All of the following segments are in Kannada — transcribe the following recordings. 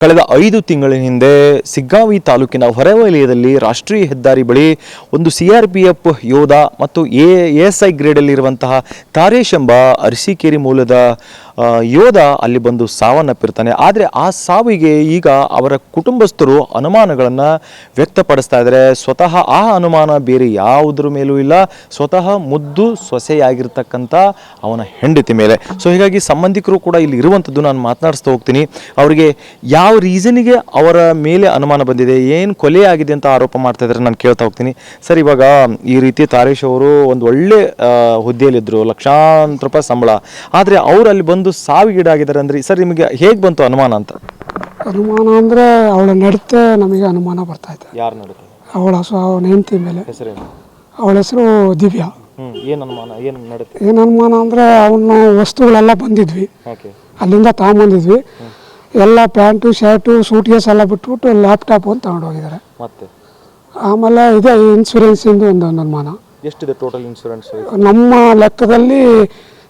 ಕಳೆದ 5 ತಿಂಗಳ ಹಿಂದೆ ಸಿಗ್ಗಾವಿ ತಾಲೂಕಿನ ಹೊರವಲಯದಲ್ಲಿ ರಾಷ್ಟ್ರೀಯ ಹೆದ್ದಾರಿ ಬಳಿ ಒಂದು ಸಿಆರ್ಪಿಎಫ್ ಯೋಧ ಮತ್ತು ಎಎಸ್ಐ ಗ್ರೇಡಲ್ಲಿರುವಂತಹ ತಾರೇಶ್ ಎಂಬ ಅರಸೀಕೆರೆ ಮೂಲದ ಯೋಧ ಅಲ್ಲಿ ಬಂದು ಸಾವನ್ನಪ್ಪಿರ್ತಾನೆ. ಆದರೆ ಆ ಸಾವಿಗೆ ಈಗ ಅವರ ಕುಟುಂಬಸ್ಥರು ಅನುಮಾನಗಳನ್ನು ವ್ಯಕ್ತಪಡಿಸ್ತಾ ಇದ್ದಾರೆ. ಸ್ವತಃ ಆ ಅನುಮಾನ ಬೇರೆ ಯಾವುದ್ರ ಮೇಲೂ ಇಲ್ಲ, ಸ್ವತಃ ಮುದ್ದು ಸೊಸೆಯಾಗಿರ್ತಕ್ಕಂಥ ಅವನ ಹೆಂಡತಿ ಮೇಲೆ. ಸೊ ಹೀಗಾಗಿ ಸಂಬಂಧಿಕರು ಕೂಡ ಇಲ್ಲಿ ಇರುವಂಥದ್ದು ನಾನು ಮಾತನಾಡಿಸ್ತಾ ಹೋಗ್ತೀನಿ. ಅವರಿಗೆ ಯಾವ ರೀಸನಿಗೆ ಅವರ ಮೇಲೆ ಅನುಮಾನ ಬಂದಿದೆ, ಏನು ಕೊಲೆ ಆಗಿದೆ ಅಂತ ಆರೋಪ ಮಾಡ್ತಾ ಇದ್ದಾರೆ ನಾನು ಕೇಳ್ತಾ ಹೋಗ್ತೀನಿ. ಸರ್, ಇವಾಗ ಈ ರೀತಿ ತಾರೇಶ್ ಅವರು ಒಂದು ಒಳ್ಳೆ ಹುದ್ದೆಯಲ್ಲಿದ್ದರು, ಲಕ್ಷಾಂತರ ರೂಪಾಯಿ ಸಂಬಳ, ಆದರೆ ಅವರು ಅಲ್ಲಿ ಬಂದು ಸಾವಿಗೀಡಾಗಿದ್ದಾರೆ ಅಂದರೆ ಸರ್ ನಿಮಗೆ ಹೇಗೆ ಬಂತು ಅನುಮಾನ ಅಂತ? ಅನುಮಾನ ಅಂದರೆ ಅವಳ ನಡತೆ ನಮಗೆ ಅನುಮಾನ ಬರ್ತಾ ಇದೆ. ಯಾರು ನಡತೆ? ಅವನ ಹೆಂಡತಿ ಮೇಲೆ. ಹೆಸರೇನು? ಅವಳ ಹೆಸರು ದಿವ್ಯಾ. ಏನು ಅನುಮಾನ, ಏನು ನಡತೆ? ಏನು ಅನುಮಾನ ಅಂದರೆ ಅವನ ವಸ್ತುಗಳೆಲ್ಲ ಬಂದಿದ್ವಿ, ಅಲ್ಲಿಂದ ತಗೊಂಬಂದಿದ್ವಿ. ಎಲ್ಲ ಪ್ಯಾಂಟು ಶರ್ಟು ಸೂಟ್ ಕೇಸ್ ಎಲ್ಲ ಬಿಟ್ಬಿಟ್ಟು ಲ್ಯಾಪ್ಟಾಪ್ ಅಂತ ತಗೊಂಡು ಹೋಗಿದ್ದಾರೆ. ಮತ್ತೆ ಆಮೇಲೆ ಇದೆ ಇನ್ಶೂರೆನ್ಸಿಂದು ಒಂದು ಅನುಮಾನ. ಎಷ್ಟಿದೆ ಟೋಟಲ್ ಇನ್ಶೂರೆನ್ಸ್? ನಮ್ಮ ಲೆಕ್ಕದಲ್ಲಿ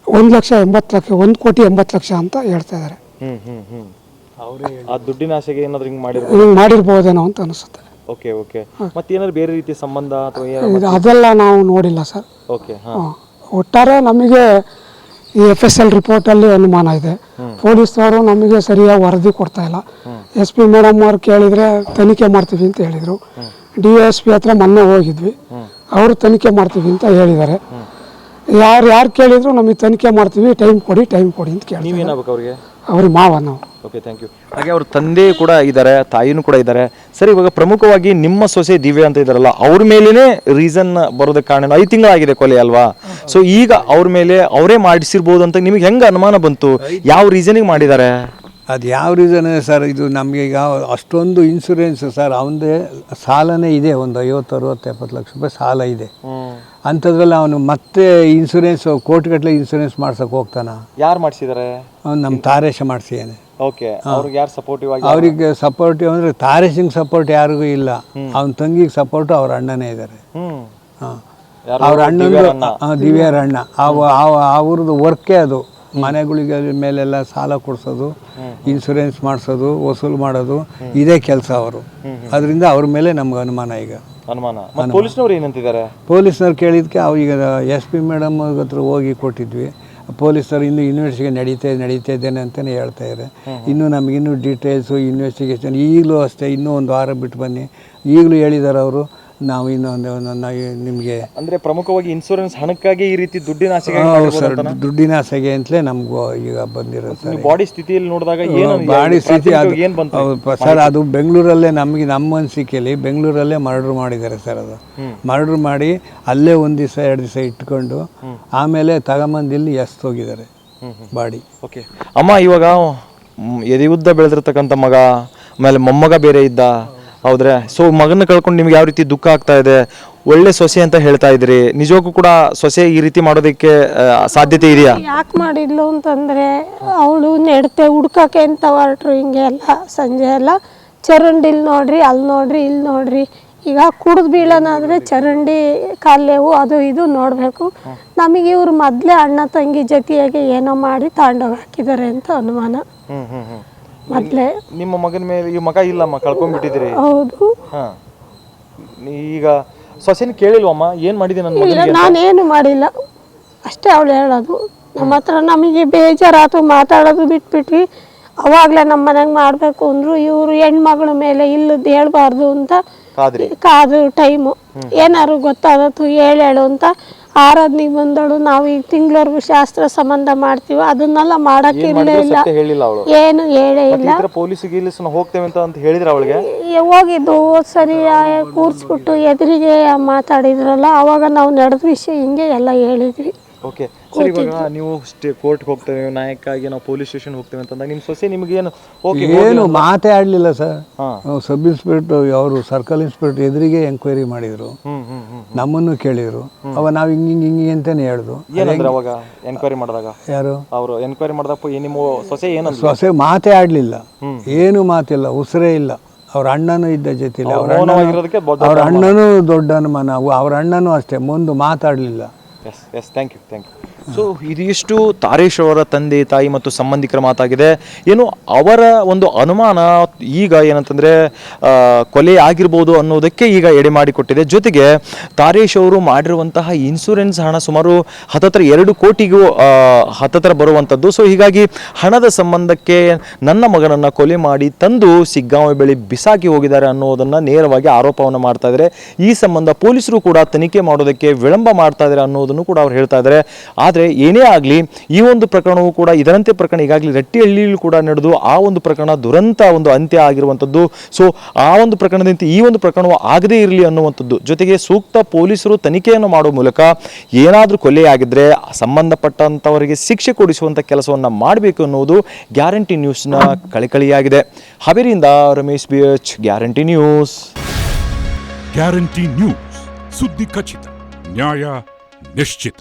1,80,00,000 1,80,00,000 ಅಂತ ಹೇಳ್ತಾ ಇದ್ದಾರೆ. ಆ ದುಡ್ಡಿನ ಆಸೆಗೆ ಏನಾದರೂ ಹಿಂಗೆ ಮಾಡಿರ್ಬೋದೇನೋ ಅಂತ ಅನಿಸುತ್ತೆ. Okay okay. ಮತ್ತೆ ಏನಾದ್ರು ಬೇರೆ ರೀತಿಯ ಸಂಬಂಧ ಅಥವಾ ಅದೆಲ್ಲ ನಾವು ನೋಡಿಲ್ಲ ಸರ್. ಓಕೆ. ಒಟ್ಟಾರೆ ನಮಗೆ ಈ FSL ರಿಪೋರ್ಟಲ್ಲಿ ಅನುಮಾನ ಇದೆ. ಪೊಲೀಸ್ನವರು ನಮಗೆ ಸರಿಯಾಗಿ ವರದಿ ಕೊಡ್ತಾ ಇಲ್ಲ. SP ಮೇಡಮ್ ಅವ್ರು ಕೇಳಿದರೆ ತನಿಖೆ ಮಾಡ್ತೀವಿ ಅಂತ ಹೇಳಿದರು. DSP ಹತ್ರ ಮೊನ್ನೆ ಹೋಗಿದ್ವಿ, ಅವರು ತನಿಖೆ ಮಾಡ್ತೀವಿ ಅಂತ ಹೇಳಿದ್ದಾರೆ. ಯಾರು ಕೇಳಿದ್ರು ನಮಗೆ ತನಿಖೆ ಮಾಡ್ತೀವಿ, ಟೈಮ್ ಕೊಡಿ ಅಂತ ಕೇಳಿ. ನೀವೇನಾಗಬೇಕು ಅವ್ರಿಗೆ? ಅವ್ರಿಗೆ ಮಾವ ನಾವು. Okay, thank you. ಹಾಗೆ ಅವ್ರ ತಂದೆ ಕೂಡ ಇದ್ದಾರೆ, ತಾಯಿನೂ ಕೂಡ ಇದ್ದಾರೆ. ಸರಿ, ಇವಾಗ ಪ್ರಮುಖವಾಗಿ ನಿಮ್ಮ ಸೊಸೆ ದಿವ್ಯಾ ಅಂತ ಇದ್ದಾರಲ್ಲ, ಅವ್ರ ಮೇಲೇ ರೀಸನ್ ಬರೋದಕ್ಕೆ ಕಾರಣ 5 ತಿಂಗಳಾಗಿದೆ ಕೊಲೆ ಅಲ್ವಾ? ಸೊ ಈಗ ಅವ್ರ ಮೇಲೆ ಅವರೇ ಮಾಡಿಸಿರ್ಬೋದು ಅಂತ ನಿಮಗೆ ಹೆಂಗೆ ಅನುಮಾನ ಬಂತು? ಯಾವ ರೀಸನಿಗೆ ಮಾಡಿದ್ದಾರೆ? ಅದು ಯಾವ ರೀಸನ್ ಸರ್, ಇದು ನಮಗೆ ಈಗ ಅಷ್ಟೊಂದು ಇನ್ಶೂರೆನ್ಸ್ ಸರ್, ಅವನದೇ ಸಾಲನೇ ಇದೆ, ಒಂದು 50-60-70 ಲಕ್ಷ ರೂಪಾಯಿ ಸಾಲ ಇದೆ. ಅಂಥದ್ರಲ್ಲಿ ಅವನು ಮತ್ತೆ ಇನ್ಶೂರೆನ್ಸ್ ಕೋಟಿಗಟ್ಟಲೆ ಇನ್ಶೂರೆನ್ಸ್ ಮಾಡ್ಸೋಕೆ ಹೋಗ್ತಾನ. ಯಾರು ಮಾಡಿಸಿದ್ದಾರೆ? ಅವ್ನು ನಮ್ಮ ತಾರೇಶ ಮಾಡಿಸಿದ್ದಾನೆ. ಓಕೆ. ಅವ್ರಿಗೆ ಯಾರು ಸಪೋರ್ಟಿವ್ ಆಗಿ? ಅವ್ರಿಗೆ ಸಪೋರ್ಟಿವ್ ಅಂದರೆ ತಾರೇಶಿಂಗ್ ಸಪೋರ್ಟ್ ಯಾರಿಗೂ ಇಲ್ಲ. ಅವನ ತಂಗಿಗೆ ಸಪೋರ್ಟು ಅವ್ರ ಅಣ್ಣನೇ ಇದ್ದಾರೆ. ಅವ್ರ ಅಣ್ಣಂದು ದಿವ್ಯಾರ ಅಣ್ಣ. ಅವ್ರದ್ದು ವರ್ಕೇ ಅದು, ಮನೆಗಳಿಗೆ ಮೇಲೆಲ್ಲ ಸಾಲ ಕೊಡಿಸೋದು, ಇನ್ಶೂರೆನ್ಸ್ ಮಾಡಿಸೋದು, ವಸೂಲು ಮಾಡೋದು, ಇದೇ ಕೆಲಸ ಅವರು. ಅದರಿಂದ ಅವ್ರ ಮೇಲೆ ನಮ್ಗೆ ಅನುಮಾನ. ಈಗ ಪೊಲೀಸ್ನವ್ರು ಏನಂತಿದ್ದಾರೆ? ಪೊಲೀಸ್ನವ್ರು ಕೇಳಿದ್ಕೆ ಈಗ SP ಮೇಡಮ್ ಹತ್ರ ಹೋಗಿ ಕೊಟ್ಟಿದ್ವಿ. ಪೊಲೀಸರು ಇನ್ನೂ ಇನ್ವೆಸ್ಟಿಗೇಷನ್ ನಡೀತಾ ಇದ್ದೇನೆ ಅಂತಲೇ ಹೇಳ್ತಾ ಇದ್ದಾರೆ. ಇನ್ನೂ ನಮಗಿನ್ನೂ ಡೀಟೇಲ್ಸು ಇನ್ವೆಸ್ಟಿಗೇಷನ್ ಈಗಲೂ ಅಷ್ಟೇ, ಇನ್ನೂ ಒಂದು ವಾರ ಬಿಟ್ಟು ಬನ್ನಿ, ಈಗಲೂ ಹೇಳಿದ್ದಾರೆ ಅವರು. ನಾವು ಇನ್ನೊಂದು ನಿಮಗೆ ಅಂದರೆ ಪ್ರಮುಖವಾಗಿ ಇನ್ಶೂರೆನ್ಸ್ ಹಣಕ್ಕಾಗಿ ಈ ರೀತಿ ದುಡ್ಡಿನ ಆಸೆಗೆ? ಸರ್, ದುಡ್ಡಿನ ಆಸೆಗೆ ಅಂತಲೇ ನಮಗೂ ಈಗ ಬಂದಿರುತ್ತೆ. ಬಾಡಿ ಸ್ಥಿತಿಯಲ್ಲಿ ನೋಡಿದಾಗ ಬಾಡಿ ಸ್ಥಿತಿ ಸರ್, ಅದು ಬೆಂಗಳೂರಲ್ಲೇ ನಮ್ಮ ಅನಿಸಿಕೆಯಲ್ಲಿ ಬೆಂಗಳೂರಲ್ಲೇ ಮರ್ಡರ್ ಮಾಡಿದ್ದಾರೆ ಸರ್. ಅದು ಮರ್ಡರ್ ಮಾಡಿ ಅಲ್ಲೇ 1 ದಿವಸ 2 ದಿವಸ ಇಟ್ಕೊಂಡು ಆಮೇಲೆ ತಗೊಂಬಂದು ಇಲ್ಲಿ ಹೋಗಿದ್ದಾರೆ ಬಾಡಿ. ಓಕೆ ಅಮ್ಮ, ಇವಾಗ ಎದೆಯುದ್ದ ಬೆಳೆದಿರ್ತಕ್ಕಂಥ ಮಗ, ಆಮೇಲೆ ಮೊಮ್ಮಗ ಬೇರೆ ಇದ್ದ, ಹೌದ್ರೆ? ಸೊ ಮಗನ ಕಳ್ಕೊಂಡು ನಿಮ್ಗೆ ಯಾವ ರೀತಿ ದುಃಖ ಆಗ್ತಾ ಇದೆ? ಒಳ್ಳೆ ಸೊಸೆ ಅಂತ ಹೇಳ್ತಾ ಇದ್ರಿ, ನಿಜಕ್ಕೂ ಕೂಡ ಸೊಸೆ ಈ ರೀತಿ ಮಾಡೋದಕ್ಕೆ ಸಾಧ್ಯತೆ ಇದೆಯಾ? ಯಾಕೆ ಮಾಡಿದ್ಲು ಅಂತಂದ್ರೆ, ಅವಳು ನೆಡ್ತೆ ಹುಡ್ಕಕ್ಕೆ ಅಂತ ಹೊರಟ್ರು. ಹಿಂಗೆ ಎಲ್ಲ ಸಂಜೆ ಎಲ್ಲ ಚರಂಡಿಲ್ ನೋಡ್ರಿ, ಅಲ್ಲಿ ನೋಡ್ರಿ, ಇಲ್ಲಿ ನೋಡ್ರಿ. ಈಗ ಕುಡಿದು ಬೀಳೋನಾದ್ರೆ ಚರಂಡಿ ಕಾಲೇವು ಅದು ಇದು ನೋಡಬೇಕು. ನಮಗೆ ಇವ್ರು ಮೊದಲೇ ಅಣ್ಣ ತಂಗಿ ಜೊತೆಯಾಗಿ ಏನೋ ಮಾಡಿ ತಾಂಡೋಗಿ ಹಾಕಿದ್ದಾರೆ ಅಂತ ಅನುಮಾನ. ಮೊದಲೇ ನಿಮ್ಮ ಮಗನ ಮೇಲೆ ಈ ಮಗ ಇಲ್ಲಮ್ಮ, ಕಳ್ಕೊಂಡ್ಬಿಟ್ಟಿದ್ದೀರಿ. ಹೌದು. ಈಗ ಸೊಸೆನ ಕೇಳಿಲ್ವಮ್ಮ ಏನು ಮಾಡಿದೆ ನನ್ನ ಇಲ್ಲ, ನಾನೇನು ಮಾಡಿಲ್ಲ ಅಷ್ಟೇ ಅವಳು ಹೇಳೋದು. ನಮ್ಮ ಹತ್ರ ನಮಗೆ ಬೇಜಾರಾತು, ಮಾತಾಡೋದು ಬಿಟ್ಬಿಟ್ವಿ. ಅವಾಗಲೇ ನಮ್ಮ ಮನೆಗೆ ಮಾಡಬೇಕು ಅಂದರು. ಇವರು ಹೆಣ್ಮಗಳ ಮೇಲೆ ಇಲ್ಲದ್ದು ಹೇಳ್ಬಾರ್ದು ಅಂತ ಕಾದು ಟೈಮು ಏನಾರು ಗೊತ್ತಾದತ್ತು ಹೇಳು ಅಂತ ಆರಾಧನೆಗೆ ಬಂದಳು. ನಾವು ಈಗ ತಿಂಗಳವರೆಗೂ ಶಾಸ್ತ್ರ ಸಂಬಂಧ ಮಾಡ್ತೀವಿ, ಅದನ್ನೆಲ್ಲ ಮಾಡಕ್ಕೆ ಇಲ್ಲ, ಏನು ಹೇಳೇ ಇಲ್ಲ. ಹೋಗಿದ್ದು ಸರಿ ಕೂರಿಸ್ಬಿಟ್ಟು ಎದುರಿಗೆ ಮಾತಾಡಿದ್ರಲ್ಲ, ಅವಾಗ ನಾವು ನಡೆದ ವಿಷಯ ಹಿಂಗೆ ಎಲ್ಲ ಹೇಳಿದ್ವಿ. ಓಕೆ ಸರ್, ಇವಾಗ ನೀವು ಕೋರ್ಟ್ಗೆ ಹೋಗ್ತೇವೆ, ನಾಯಕಾಗಿ ನಾವು ಪೊಲೀಸ್ ಸ್ಟೇಷನ್ ಹೋಗ್ತೇವೆ ಅಂತಂದಾಗ ನಿಮ್ಮ ಸೊಸೆ ನಿಮ್ಗೆ ಏನು ಮಾತೇ ಆಡಲಿಲ್ಲ ಸರ್. ಸಬ್ ಇನ್ಸ್ಪೆಕ್ಟರ್ ಅವರು ಸರ್ಕಲ್ ಇನ್ಸ್ಪೆಕ್ಟರ್ ಎದುರಿಗೆ ಎಂಕ್ವೈರಿ ಮಾಡಿದ್ರು, ನಮ್ಮನ್ನು ಕೇಳಿದ್ರು. ಅವಾಗ ನಾವು ಹಿಂಗೆ ಅಂತಾನೆ ಹೇಳಿದ್ರು. ಅವಾಗ ಎನ್ಕ್ವೈರಿ ಮಾಡಿದಾಗ ಯಾರು ಅವರು ಎನ್ಕ್ವೈರಿ ಮಾಡಿದಾಗ ನಿಮ್ಮ ಸೊಸೆ ಏನು ಸೊಸೆ ಮಾತೇ ಆಡಲಿಲ್ಲ, ಏನು ಮಾತಿಲ್ಲ, ಉಸಿರೇ ಇಲ್ಲ. ಅವ್ರ ಅಣ್ಣನೂ ಇದ್ದ ಜೊತೆಲಿ, ಅವ್ರ ಅಣ್ಣನೂ ದೊಡ್ಡ ಅನುಮಾನ, ಅವ್ರ ಅಣ್ಣನೂ ಅಷ್ಟೇ, ಮುಂದೆ ಮಾತಾಡಲಿಲ್ಲ. S, thank you. ಸೊ ಇದಿಷ್ಟು ತಾರೇಶ್ ಅವರ ತಂದೆ ತಾಯಿ ಮತ್ತು ಸಂಬಂಧಿಕರ ಮಾತಾಗಿದೆ. ಏನು ಅವರ ಒಂದು ಅನುಮಾನ ಈಗ ಏನಂತಂದ್ರೆ ಕೊಲೆ ಆಗಿರ್ಬೋದು ಅನ್ನೋದಕ್ಕೆ ಈಗ ಎಡೆ ಮಾಡಿಕೊಟ್ಟಿದೆ. ಜೊತೆಗೆ ತಾರೇಶ್ ಅವರು ಮಾಡಿರುವಂತಹ ಇನ್ಶೂರೆನ್ಸ್ ಹಣ ಸುಮಾರು 2 ಕೋಟಿಗೂ ಹತ್ತತ್ರ ಬರುವಂಥದ್ದು. ಸೊ ಹೀಗಾಗಿ ಹಣದ ಸಂಬಂಧಕ್ಕೆ ನನ್ನ ಮಗನನ್ನು ಕೊಲೆ ಮಾಡಿ ತಂದು ಸಿಗ್ಗಾಂವಿ ಬಳಿ ಬಿಸಾಕಿ ಹೋಗಿದ್ದಾರೆ ಅನ್ನೋದನ್ನು ನೇರವಾಗಿ ಆರೋಪವನ್ನು ಮಾಡ್ತಾ ಇದ್ದಾರೆ. ಈ ಸಂಬಂಧ ಪೊಲೀಸರು ಕೂಡ ತನಿಖೆ ಮಾಡೋದಕ್ಕೆ ವಿಳಂಬ ಮಾಡ್ತಾ ಇದ್ದಾರೆ ಅನ್ನೋದನ್ನು ಕೂಡ ಅವ್ರು ಹೇಳ್ತಾ ಇದ್ದಾರೆ. ಆದರೆ ಏನೇ ಆಗಲಿ ಈ ಒಂದು ಪ್ರಕರಣವು ಕೂಡ ಇದರಂತೆ ಪ್ರಕರಣ ಈಗಾಗಲೇ ರಟ್ಟಿಹಳ್ಳಿಯಲ್ಲೂ ಕೂಡ ನಡೆದು ಆ ಒಂದು ಪ್ರಕರಣ ದುರಂತ ಒಂದು ಅಂತ್ಯ ಆಗಿರುವಂಥದ್ದು. ಸೊ ಆ ಒಂದು ಪ್ರಕರಣದಂತೆ ಈ ಒಂದು ಪ್ರಕರಣವು ಆಗದೇ ಇರಲಿ ಅನ್ನುವಂಥದ್ದು. ಜೊತೆಗೆ ಸೂಕ್ತ ಪೊಲೀಸರು ತನಿಖೆಯನ್ನು ಮಾಡುವ ಮೂಲಕ ಏನಾದರೂ ಕೊಲೆಯಾಗಿದ್ದರೆ ಸಂಬಂಧಪಟ್ಟಂಥವರಿಗೆ ಶಿಕ್ಷೆ ಕೊಡಿಸುವಂಥ ಕೆಲಸವನ್ನು ಮಾಡಬೇಕು ಅನ್ನೋದು ಗ್ಯಾರಂಟಿ ನ್ಯೂಸ್ನ ಕಳಕಳಿಯಾಗಿದೆ. ಹಾವೇರಿಯಿಂದ Ramesh BH, guarantee news. Guarantee news, ಸುದ್ದಿ ಖಚಿತ, ನ್ಯಾಯ ನಿಶ್ಚಿತ.